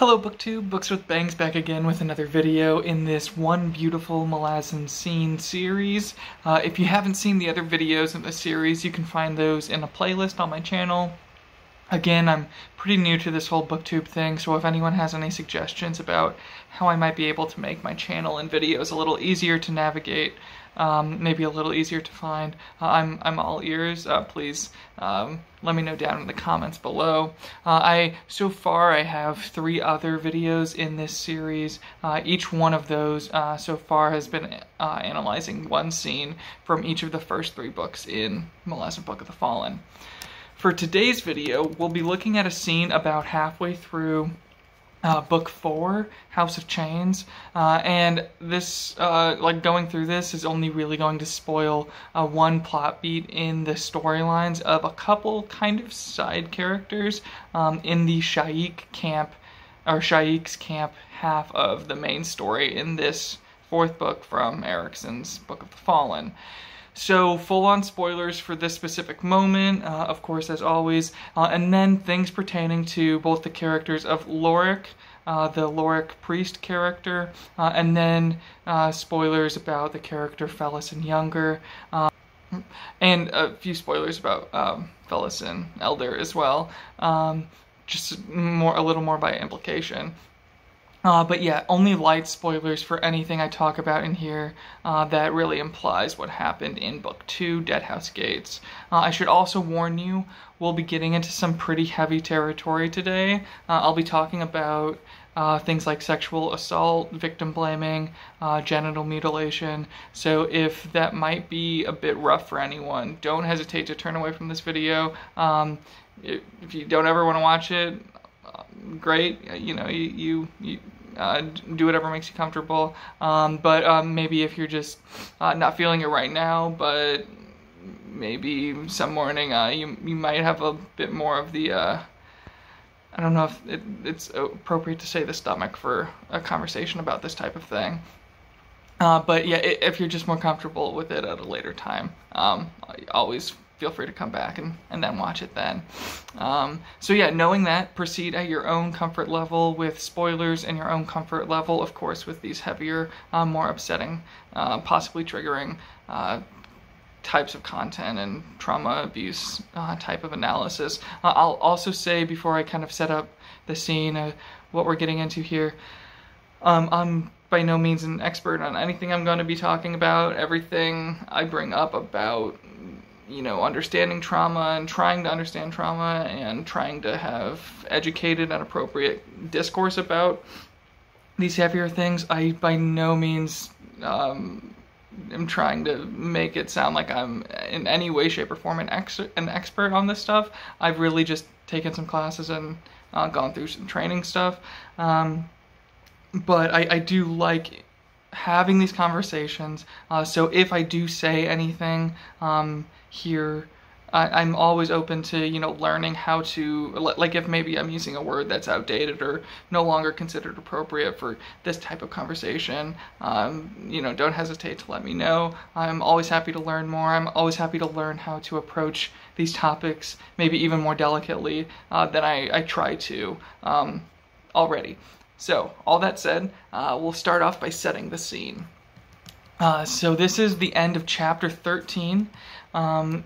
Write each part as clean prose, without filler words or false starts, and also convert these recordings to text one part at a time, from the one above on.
Hello BookTube, Books with Bangs back again with another video in this One Beautiful Malazan Scene series. If you haven't seen the other videos in the series, you can find those in a playlist on my channel. Again, I'm pretty new to this whole BookTube thing, so if anyone has any suggestions about how I might be able to make my channel and videos a little easier to navigate, maybe a little easier to find, I'm all ears. Please let me know down in the comments below. So far I have 3 other videos in this series. Each one of those so far has been analyzing one scene from each of the first 3 books in Malazan Book of the Fallen. For today's video, we'll be looking at a scene about halfway through Book 4, House of Chains, and this, going through this is only really going to spoil one plot beat in the storylines of a couple kind of side characters in the Shaikh camp, or Shaikh's camp half of the main story in this 4th book from Erikson's Book of the Fallen. So, full-on spoilers for this specific moment, of course, as always, and then things pertaining to both the characters of Lorik, the Lorik priest character, and then spoilers about the character Felison Younger, and a few spoilers about Felison Elder as well, just a little more by implication. But yeah, only light spoilers for anything I talk about in here that really implies what happened in Book 2, Deadhouse Gates. I should also warn you, we'll be getting into some pretty heavy territory today. I'll be talking about things like sexual assault, victim blaming, genital mutilation, so if that might be a bit rough for anyone, don't hesitate to turn away from this video. If you don't ever want to watch it, great, you know, you do whatever makes you comfortable, but maybe if you're just not feeling it right now, but maybe some morning you might have a bit more of the I don't know if it's appropriate to say the stomach for a conversation about this type of thing, but yeah, if you're just more comfortable with it at a later time, always feel free to come back and then watch it then. So yeah, knowing that, proceed at your own comfort level with spoilers and your own comfort level, of course, with these heavier, more upsetting, possibly triggering types of content and trauma abuse type of analysis. I'll also say, before I kind of set up the scene, what we're getting into here, I'm by no means an expert on anything I'm going to be talking about. Everything I bring up about, you know, understanding trauma and trying to understand trauma and trying to have educated and appropriate discourse about these heavier things, I by no means am trying to make it sound like I'm in any way, shape, or form an expert on this stuff. I've really just taken some classes and gone through some training stuff, but I do like having these conversations, so if I do say anything here, I'm always open to, you know, learning how to, like if maybe I'm using a word that's outdated or no longer considered appropriate for this type of conversation, you know, don't hesitate to let me know. I'm always happy to learn more. I'm always happy to learn how to approach these topics, maybe even more delicately than I try to already. So, all that said, we'll start off by setting the scene. So this is the end of chapter 13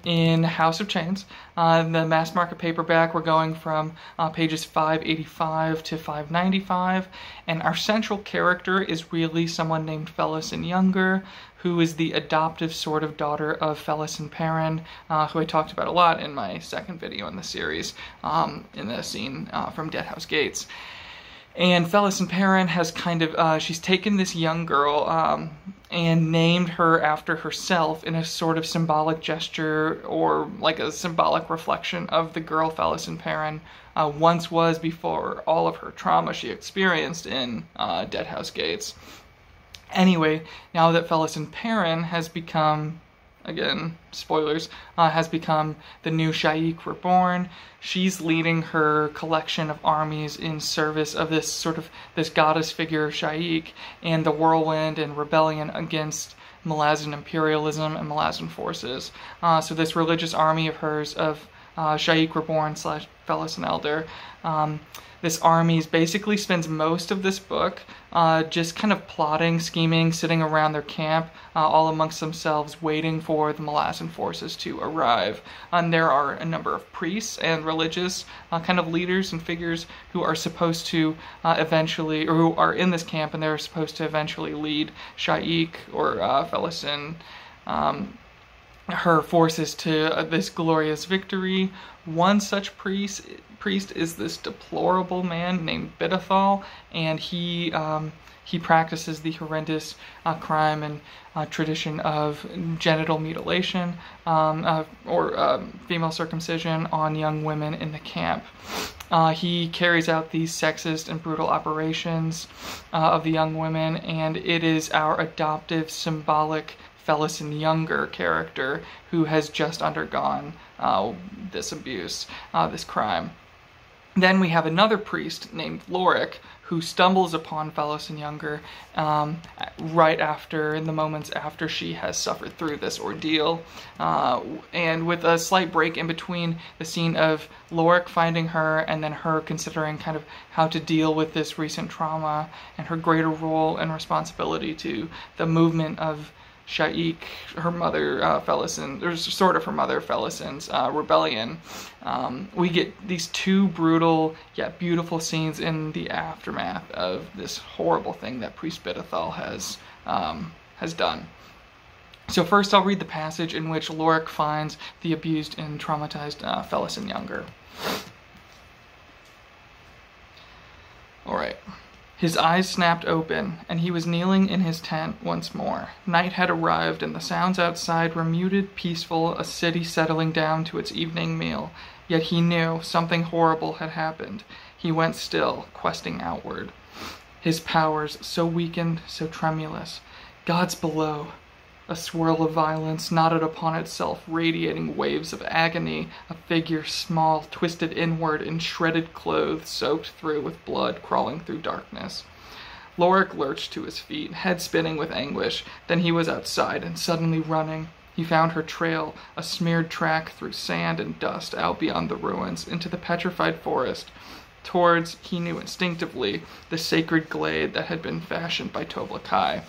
in House of Chains. The mass market paperback, we're going from pages 585 to 595, and our central character is really someone named Felison Younger, who is the adoptive sort of daughter of Felison Perrin, who I talked about a lot in my second video in the series, in the scene from Deadhouse Gates. And Felison Perrin has kind of, she's taken this young girl and named her after herself in a sort of symbolic gesture, or like a symbolic reflection of the girl Felison Perrin once was before all of her trauma she experienced in Deadhouse Gates. Anyway, now that Felison Perrin has become, again, spoilers, has become the new Shaikh reborn, she's leading her collection of armies in service of this sort of, this goddess figure Shaikh, and the whirlwind and rebellion against Malazan imperialism and Malazan forces. So this religious army of hers, of Shaik Reborn / Felison Elder. This army basically spends most of this book just kind of plotting, scheming, sitting around their camp, all amongst themselves, waiting for the Malazan forces to arrive. And there are a number of priests and religious kind of leaders and figures who are supposed to eventually, or who are in this camp, and they're supposed to eventually lead Shaik or Felison, her forces to this glorious victory. One such priest is this deplorable man named Bidethal, and he practices the horrendous crime and tradition of genital mutilation or female circumcision on young women in the camp. He carries out these sexist and brutal operations of the young women, and it is our adoptive, symbolic Felison Younger character who has just undergone this abuse, this crime. Then we have another priest named Lorik who stumbles upon Felison Younger right after, in the moments after she has suffered through this ordeal. And with a slight break in between the scene of Lorik finding her and then her considering kind of how to deal with this recent trauma and her greater role and responsibility to the movement of Shaik, her mother, Felison, or sort of her mother, Felison's rebellion. We get these two brutal yet beautiful scenes in the aftermath of this horrible thing that Priest Bidethal has done. So first I'll read the passage in which Lorik finds the abused and traumatized Felison Younger. Alright. His eyes snapped open, and he was kneeling in his tent once more. Night had arrived, and the sounds outside were muted, peaceful, a city settling down to its evening meal. Yet he knew something horrible had happened. He went still, questing outward. His powers, so weakened, so tremulous. Gods below. A swirl of violence knotted upon itself, radiating waves of agony. A figure small, twisted inward in shredded clothes, soaked through with blood, crawling through darkness. Lorik lurched to his feet, head spinning with anguish. Then he was outside and suddenly running. He found her trail, a smeared track through sand and dust out beyond the ruins, into the petrified forest. Towards, he knew instinctively, the sacred glade that had been fashioned by Toblakai.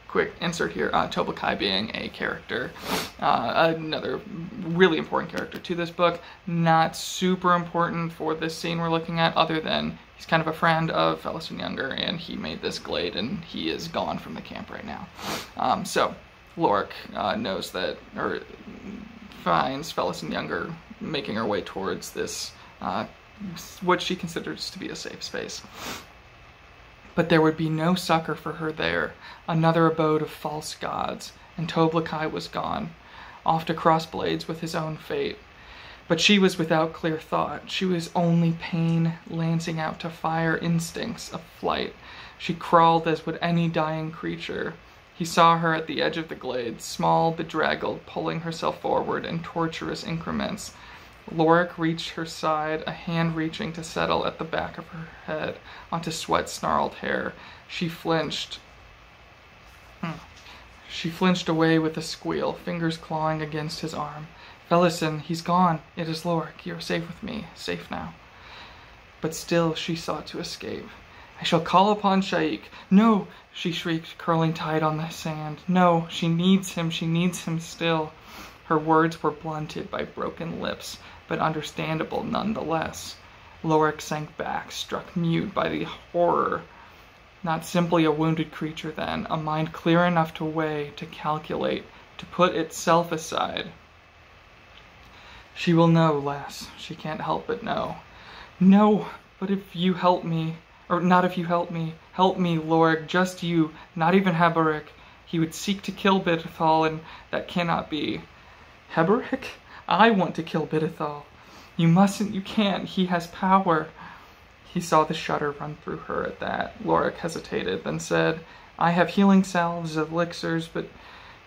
Quick insert here, Toblakai being a character, another really important character to this book. Not super important for this scene we're looking at, other than he's kind of a friend of Felison Younger, and he made this glade, and he is gone from the camp right now. So Lorik knows that, or finds Felison Younger making her way towards this, what she considers to be a safe space. But there would be no succor for her there, another abode of false gods, and Toblakai was gone, off to cross blades with his own fate. But she was without clear thought. She was only pain lancing out to fire instincts of flight. She crawled as would any dying creature. He saw her at the edge of the glade, small, bedraggled, pulling herself forward in torturous increments. Lorik reached her side, a hand reaching to settle at the back of her head onto sweat-snarled hair. She flinched. She flinched away with a squeal, fingers clawing against his arm. Felison, he's gone. It is Lorik. You are safe with me. Safe now. But still she sought to escape. I shall call upon Shaik. No, she shrieked, curling tight on the sand. No, she needs him still. Her words were blunted by broken lips, but understandable nonetheless. Lorik sank back, struck mute by the horror. Not simply a wounded creature then, a mind clear enough to weigh, to calculate, to put itself aside. She will know, lass. She can't help but know. No, but if you help me, or not if you help me, Lorik, just you, not even Heberik. He would seek to kill Bidethal, and that cannot be. Heberik? I want to kill Bidethal. You mustn't, you can't, he has power. He saw the shudder run through her at that. Lorik hesitated, then said, I have healing salves, elixirs, but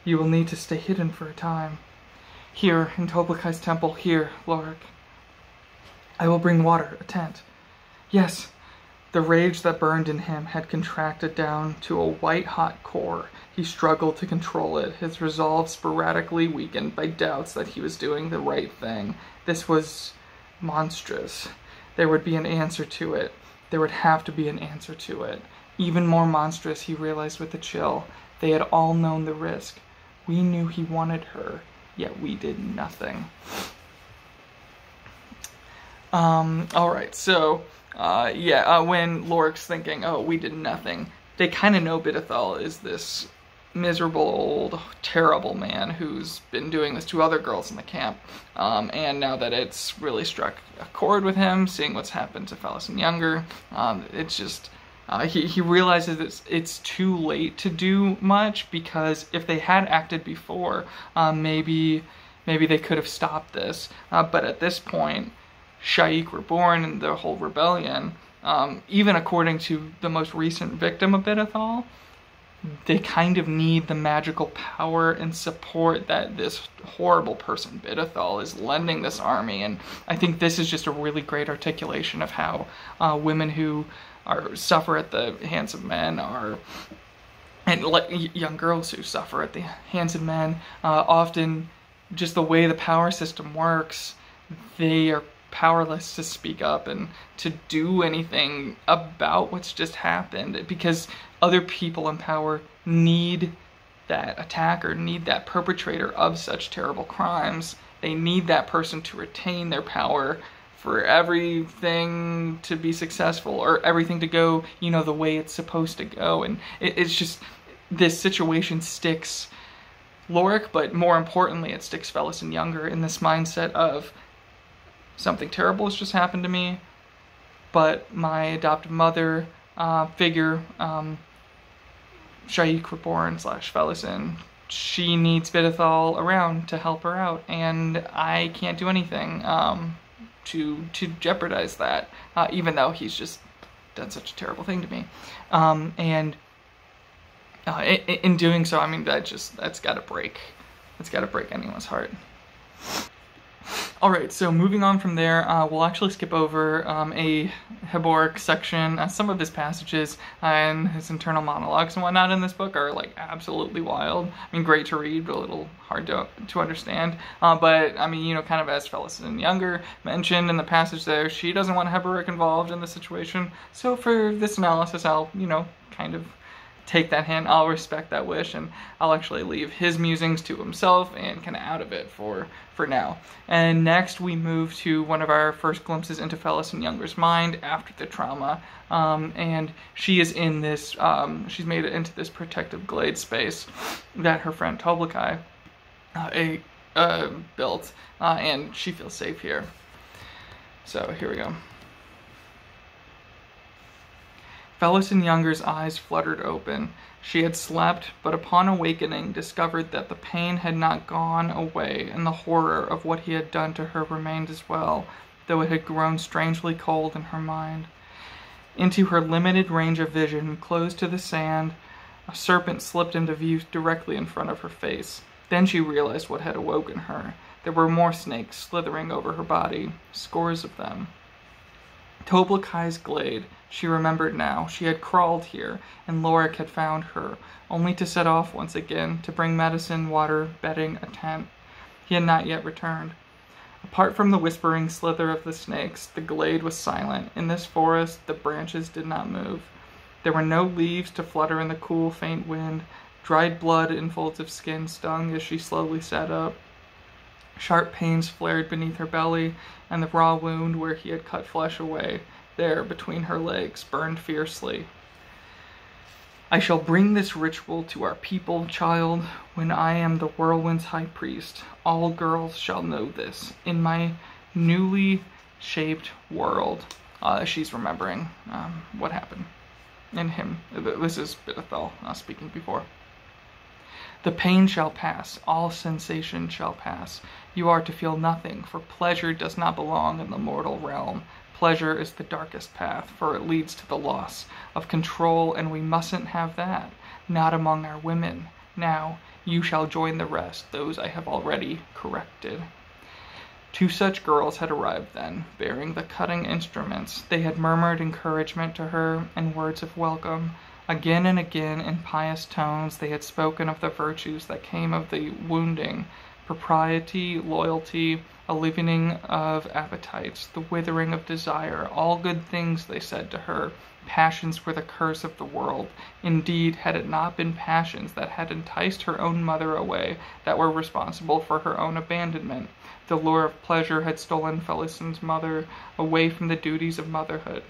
you will need to stay hidden for a time. Here, in Toblakai's temple, here, Lorik. I will bring water, a tent. Yes, The rage that burned in him had contracted down to a white-hot core. He struggled to control it, his resolve sporadically weakened by doubts that he was doing the right thing. This was monstrous. There would be an answer to it. There would have to be an answer to it. Even more monstrous, he realized with a chill. They had all known the risk. We knew he wanted her, yet we did nothing. Alright, so, when Lorik's thinking, oh, we did nothing, they kind of know Bidethal is this miserable, old, terrible man who's been doing this to other girls in the camp. And now that it's really struck a chord with him, seeing what's happened to Felison Younger, it's just, he realizes it's too late to do much, because if they had acted before, maybe they could have stopped this. But at this point, Shaik were born and the whole rebellion, even according to the most recent victim of Bidethal, they kind of need the magical power and support that this horrible person, Bidethal, is lending this army. And I think this is just a really great articulation of how women who suffer at the hands of men and young girls who suffer at the hands of men, often just the way the power system works, they are powerless to speak up and to do anything about what's just happened, because other people in power need that attacker, need that perpetrator of such terrible crimes. They need that person to retain their power for everything to be successful, or everything to go, the way it's supposed to go. And it's just, this situation sticks Lorik, but more importantly, it sticks Felison Younger in this mindset of, something terrible has just happened to me, but my adoptive mother figure, Shaik Reborn / Felison, she needs Bidethal around to help her out, and I can't do anything to jeopardize that, even though he's just done such a terrible thing to me. In doing so, I mean, that's gotta break anyone's heart. Alright, so moving on from there, we'll actually skip over a Heboric section. Some of his passages and his internal monologues and whatnot in this book are like absolutely wild. I mean, great to read, but a little hard to understand. But I mean, kind of as Felison Younger mentioned in the passage there, she doesn't want Heboric involved in the situation. So for this analysis, I'll, kind of take that hint. I'll respect that wish, and I'll actually leave his musings to himself and kind of out of it for now. And next we move to one of our first glimpses into Felison Younger's mind after the trauma, and she is in this, she's made it into this protective glade space that her friend Toblakai built, and she feels safe here. So here we go. Felison Younger's eyes fluttered open. She had slept, but upon awakening discovered that the pain had not gone away, and the horror of what he had done to her remained as well, though it had grown strangely cold in her mind. Into her limited range of vision, close to the sand, a serpent slipped into view directly in front of her face. Then she realized what had awoken her. There were more snakes slithering over her body, scores of them. Toblakai's glade, she remembered now. She had crawled here, and Lorik had found her, only to set off once again, to bring medicine, water, bedding, a tent. He had not yet returned. Apart from the whispering slither of the snakes, the glade was silent. In this forest, the branches did not move. There were no leaves to flutter in the cool, faint wind. Dried blood in folds of skin stung as she slowly sat up. Sharp pains flared beneath her belly, and the raw wound where he had cut flesh away, there between her legs, burned fiercely. I shall bring this ritual to our people, child, when I am the whirlwind's high priest. All girls shall know this. In my newly shaped world. She's remembering what happened in him. This is Bidethal speaking before. The pain shall pass, all sensation shall pass. You are to feel nothing, for pleasure does not belong in the mortal realm. Pleasure is the darkest path, for it leads to the loss of control, and we mustn't have that, not among our women. Now, you shall join the rest, those I have already corrected. Two such girls had arrived then, bearing the cutting instruments. They had murmured encouragement to her and words of welcome. Again and again, in pious tones, they had spoken of the virtues that came of the wounding, propriety, loyalty, a leavening of appetites, the withering of desire, all good things, they said to her. Passions were the curse of the world. Indeed, had it not been passions that had enticed her own mother away, that were responsible for her own abandonment, the lure of pleasure had stolen Felison's mother away from the duties of motherhood.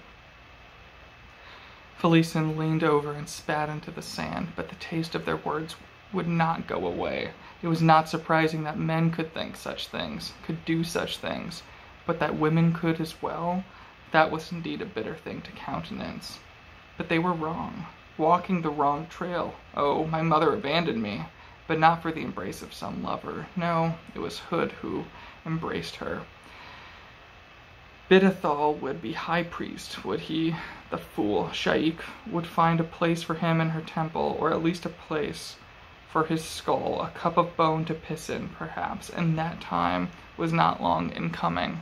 Felison leaned over and spat into the sand, but the taste of their words would not go away. It was not surprising that men could think such things, could do such things, but that women could as well. That was indeed a bitter thing to countenance. But they were wrong, walking the wrong trail. Oh, my mother abandoned me, but not for the embrace of some lover. No, it was Hood who embraced her. Bidethal would be high priest, would he? The fool, Shaik, would find a place for him in her temple, or at least a place for his skull, a cup of bone to piss in, perhaps, and that time was not long in coming.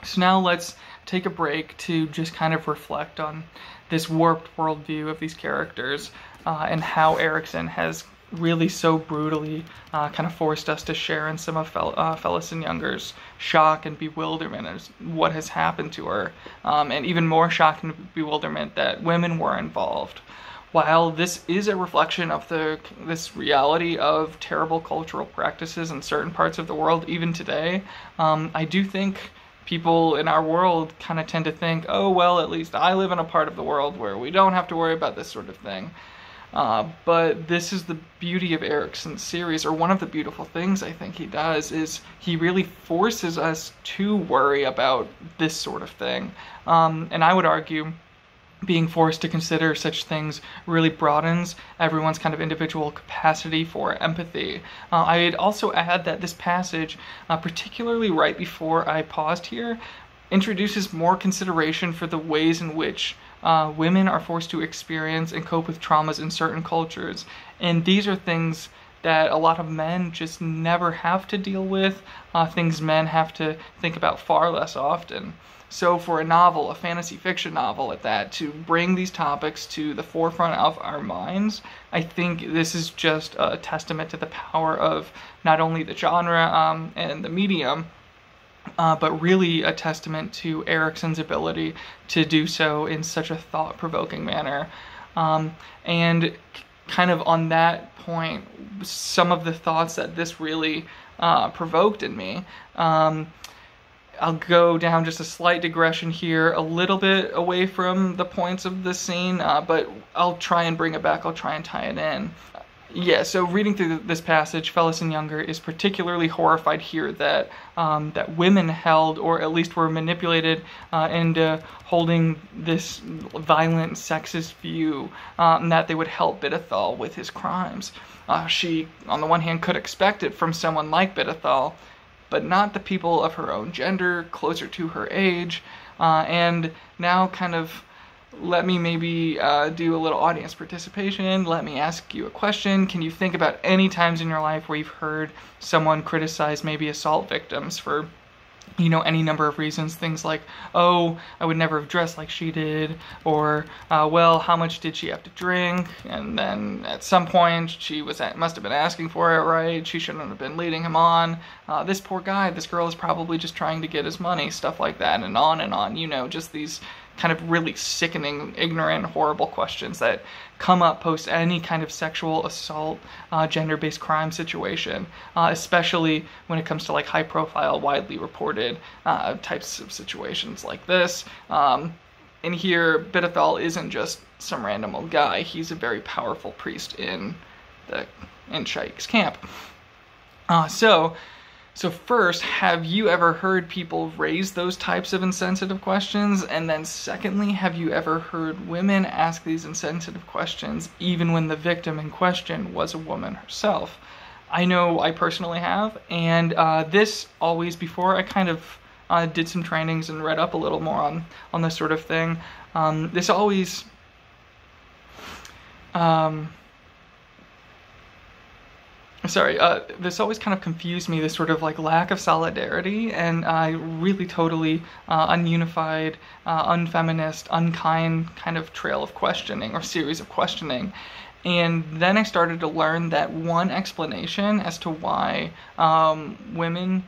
So now let's take a break to just kind of reflect on this warped worldview of these characters and how Erikson has really so brutally kind of forced us to share in some of Felison Younger's shock and bewilderment as what has happened to her, and even more shock and bewilderment that women were involved. While this is a reflection of this reality of terrible cultural practices in certain parts of the world, even today, I do think people in our world kind of tend to think, oh, well, at least I live in a part of the world where we don't have to worry about this sort of thing. But this is the beauty of Erikson's series, or one of the beautiful things I think he does, is he really forces us to worry about this sort of thing. And I would argue being forced to consider such things really broadens everyone's kind of individual capacity for empathy. I'd also add that this passage, particularly right before I paused here, introduces more consideration for the ways in which women are forced to experience and cope with traumas in certain cultures. And these are things that a lot of men just never have to deal with, things men have to think about far less often. So for a novel, a fantasy fiction novel at that, to bring these topics to the forefront of our minds, I think this is just a testament to the power of not only the genre and the medium, but really a testament to Erikson's ability to do so in such a thought-provoking manner. And kind of on that point, some of the thoughts that this really provoked in me, I'll go down just a slight digression here, a little bit away from the points of this scene, but I'll try and bring it back, I'll try and tie it in. Yeah, so reading through this passage, Felison Younger is particularly horrified here that that women held, or at least were manipulated into holding this violent, sexist view, and that they would help Bidethal with his crimes. She, on the one hand, could expect it from someone like Bidethal, but not the people of her own gender, closer to her age. And now kind of let me maybe do a little audience participation. Let me ask you a question. Can you think about any times in your life where you've heard someone criticize maybe assault victims for, you know, any number of reasons? Things like, oh, I would never have dressed like she did, or, well, how much did she have to drink? And then at some point she must have been asking for it, right? She shouldn't have been leading him on. This poor guy, this girl is probably just trying to get his money, stuff like that, and on, you know, just these kind of really sickening, ignorant, horrible questions that come up post any kind of sexual assault, gender-based crime situation, especially when it comes to like high-profile, widely reported types of situations like this. And here, Bidethal isn't just some random old guy. He's a very powerful priest in Shaik's camp. So first, have you ever heard people raise those types of insensitive questions? And then secondly, have you ever heard women ask these insensitive questions even when the victim in question was a woman herself? I know I personally have, and this always, before I kind of did some trainings and read up a little more on this sort of thing, this always sorry, this always kind of confused me, this sort of like lack of solidarity, and really totally ununified, unfeminist, unkind kind of trail of questioning or series of questioning. And then I started to learn that one explanation as to why women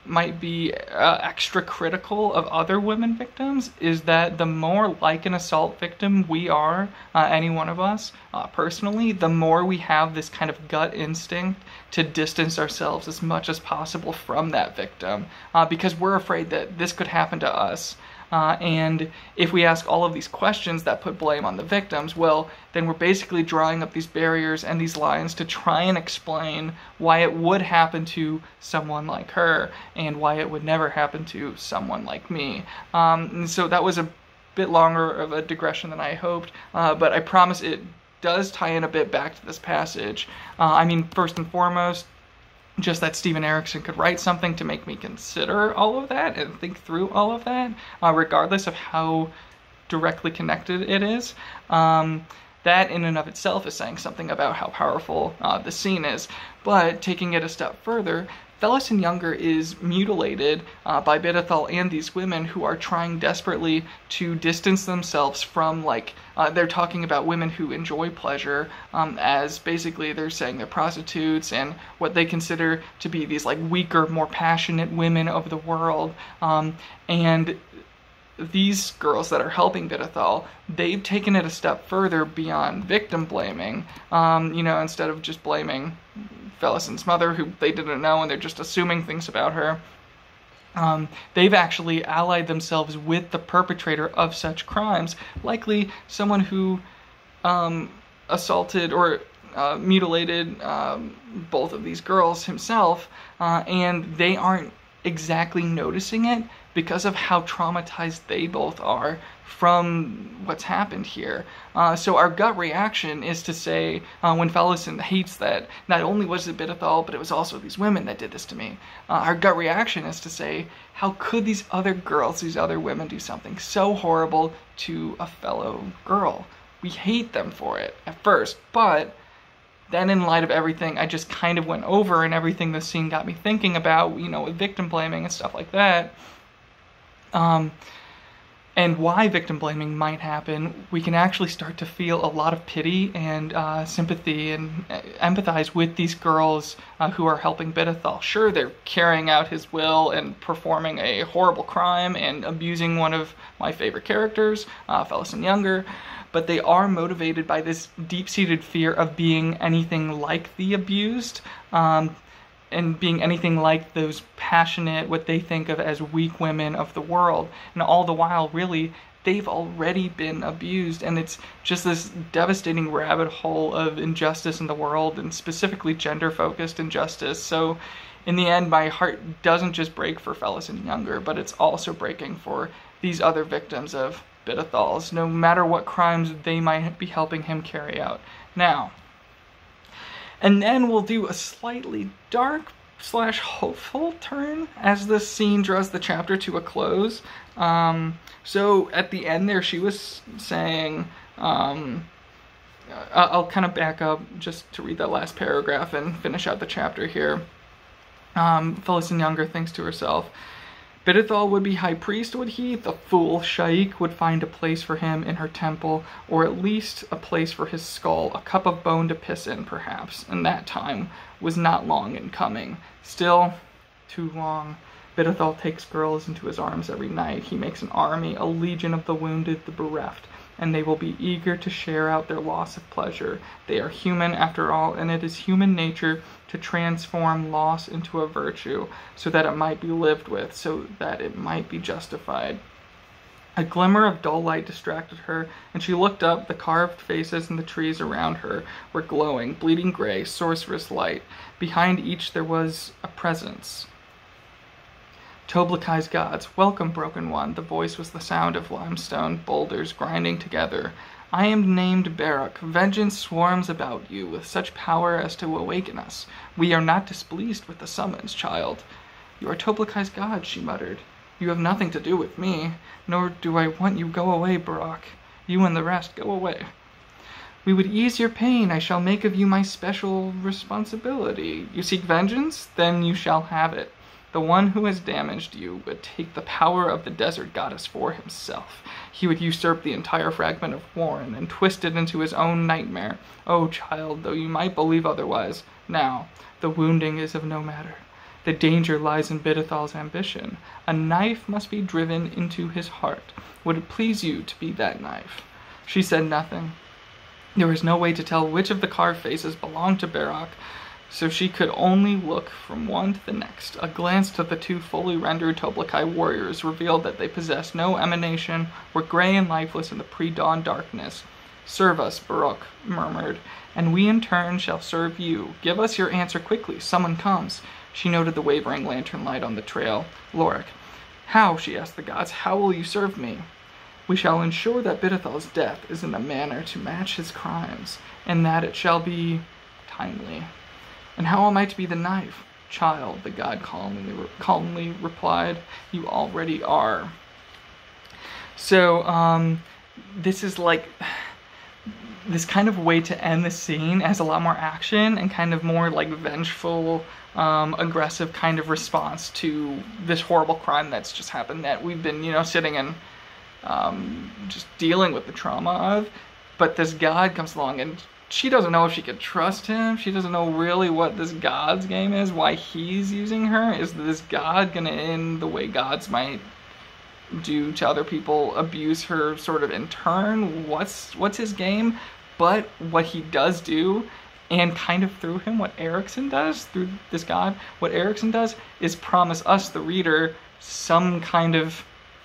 might be extra critical of other women victims is that the more like an assault victim we are, any one of us, personally, the more we have this kind of gut instinct to distance ourselves as much as possible from that victim, because we're afraid that this could happen to us. And if we ask all of these questions that put blame on the victims, well, then we're basically drawing up these barriers and these lines to try and explain why it would happen to someone like her and why it would never happen to someone like me. And so that was a bit longer of a digression than I hoped, but I promise it does tie in a bit back to this passage. I mean, first and foremost, just that Steven Erikson could write something to make me consider all of that and think through all of that, regardless of how directly connected it is. That in and of itself is saying something about how powerful the scene is. But taking it a step further, Felison Younger is mutilated by Bidethal and these women who are trying desperately to distance themselves from, like, they're talking about women who enjoy pleasure as basically they're saying they're prostitutes and what they consider to be these, like, weaker, more passionate women of the world. And these girls that are helping Bidethal, they've taken it a step further beyond victim blaming, you know, instead of just blaming Felison's mother, who they didn't know, and they're just assuming things about her. They've actually allied themselves with the perpetrator of such crimes, likely someone who assaulted or mutilated both of these girls himself, and they aren't exactly noticing it because of how traumatized they both are from what's happened here. So our gut reaction is to say, when Felison hates that not only was it Bidethal, but it was also these women that did this to me, our gut reaction is to say, how could these other girls, these other women do something so horrible to a fellow girl? We hate them for it at first, but then in light of everything I just kind of went over and everything this scene got me thinking about, you know, with victim blaming and stuff like that, and why victim blaming might happen, we can actually start to feel a lot of pity and sympathy and empathize with these girls who are helping Bidethal. Sure, they're carrying out his will and performing a horrible crime and abusing one of my favorite characters, Felison Younger, but they are motivated by this deep-seated fear of being anything like the abused, and being anything like those passionate, what they think of as weak women of the world. And all the while, really, they've already been abused, and it's just this devastating rabbit hole of injustice in the world, and specifically gender-focused injustice. So in the end, my heart doesn't just break for Felison Younger, but it's also breaking for these other victims of Bidethals, no matter what crimes they might be helping him carry out. Now, and then we'll do a slightly dark / hopeful turn as this scene draws the chapter to a close. So at the end there, she was saying, I'll kind of back up just to read that last paragraph and finish out the chapter here. Felison Younger thinks to herself, Bidethal would be high priest, would he? The fool Shaik would find a place for him in her temple, or at least a place for his skull, a cup of bone to piss in, perhaps, and that time was not long in coming. Still, too long. Bidethal takes girls into his arms every night. He makes an army, a legion of the wounded, the bereft, and they will be eager to share out their loss of pleasure. They are human, after all, and it is human nature to transform loss into a virtue, so that it might be lived with, so that it might be justified. A glimmer of dull light distracted her, and she looked up. The carved faces and the trees around her were glowing, bleeding gray, sorcerous light. Behind each there was a presence. Toblakai's gods, welcome, broken one. The voice was the sound of limestone boulders grinding together. I am named Barak. Vengeance swarms about you with such power as to awaken us. We are not displeased with the summons, child. You are Toblakai's god, she muttered. You have nothing to do with me, nor do I want you. Go away, Barak. You and the rest, go away. We would ease your pain. I shall make of you my special responsibility. You seek vengeance? Then you shall have it. The one who has damaged you would take the power of the desert goddess for himself. He would usurp the entire fragment of Warren and twist it into his own nightmare. Oh, child, though you might believe otherwise, now, the wounding is of no matter. The danger lies in Bidethal's ambition. A knife must be driven into his heart. Would it please you to be that knife? She said nothing. There was no way to tell which of the carved faces belonged to Barak, so she could only look from one to the next. A glance to the two fully rendered Toblikai warriors revealed that they possessed no emanation, were gray and lifeless in the pre-dawn darkness. Serve us, Barak murmured, and we in turn shall serve you. Give us your answer quickly. Someone comes. She noted the wavering lantern light on the trail. Lorik. How, she asked the gods, how will you serve me? We shall ensure that Bidethal's death is in a manner to match his crimes, and that it shall be timely. And how am I to be the knife? Child, the god calmly replied, you already are. So, this is like this kind of way to end the scene has a lot more action and kind of more like vengeful, aggressive kind of response to this horrible crime that's just happened that we've been, sitting and just dealing with the trauma of. But this god comes along and she doesn't know if she could trust him. She doesn't know really what this god's game is, why he's using her. Is this god gonna end the way gods might do to other people, abuse her sort of in turn? What's his game? But what he does do, and kind of through him, what Erikson does, through this god, what Erikson does is promise us, the reader, some kind of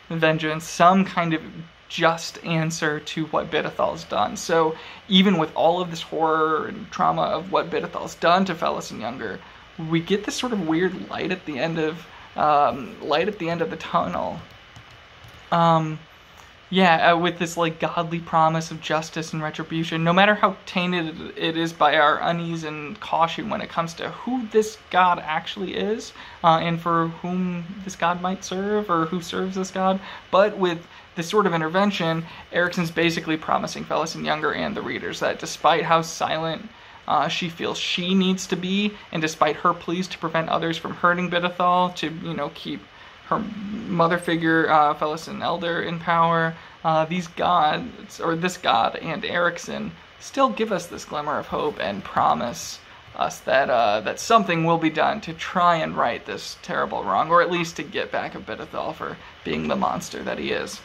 vengeance, some kind of just answer to what Bidethal's done. So even with all of this horror and trauma of what Bidethal's done to Felicen Younger, we get this sort of weird light at the end of the tunnel. With this like godly promise of justice and retribution, no matter how tainted it is by our unease and caution when it comes to who this god actually is, and for whom this god might serve, or who serves this god. But with this sort of intervention, Erikson's basically promising Felicen Younger and the readers that despite how silent she feels she needs to be, and despite her pleas to prevent others from hurting Bidethal, to, keep her mother figure, Felicen Elder, in power, these gods, or this god and Erikson, still give us this glimmer of hope and promise us that that something will be done to try and right this terrible wrong, or at least to get back at Bidethal for being the monster that he is.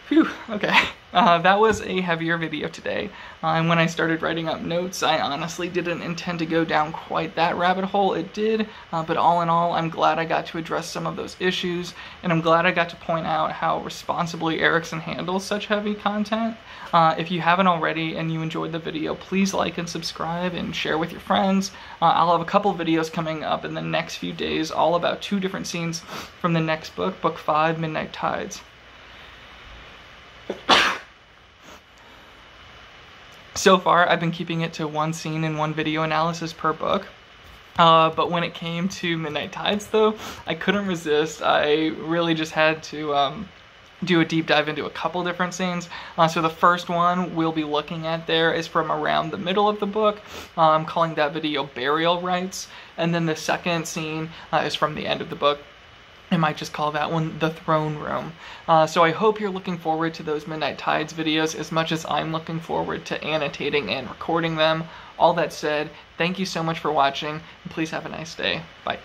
Phew, okay. That was a heavier video today, and when I started writing up notes, I honestly didn't intend to go down quite that rabbit hole. It did, but all in all, I'm glad I got to address some of those issues, and I'm glad I got to point out how responsibly Erikson handles such heavy content. If you haven't already and you enjoyed the video, please like and subscribe and share with your friends. I'll have a couple videos coming up in the next few days, all about 2 different scenes from the next book, Book 5, Midnight Tides. So far, I've been keeping it to 1 scene and 1 video analysis per book. But when it came to Midnight Tides, though, I couldn't resist. I really just had to do a deep dive into a couple different scenes. So the first one we'll be looking at there is from around the middle of the book. I'm calling that video Burial Rites. And then the second scene is from the end of the book. I might just call that one The Throne Room. So I hope you're looking forward to those Midnight Tides videos as much as I'm looking forward to annotating and recording them. All that said, thank you so much for watching, and please have a nice day. Bye.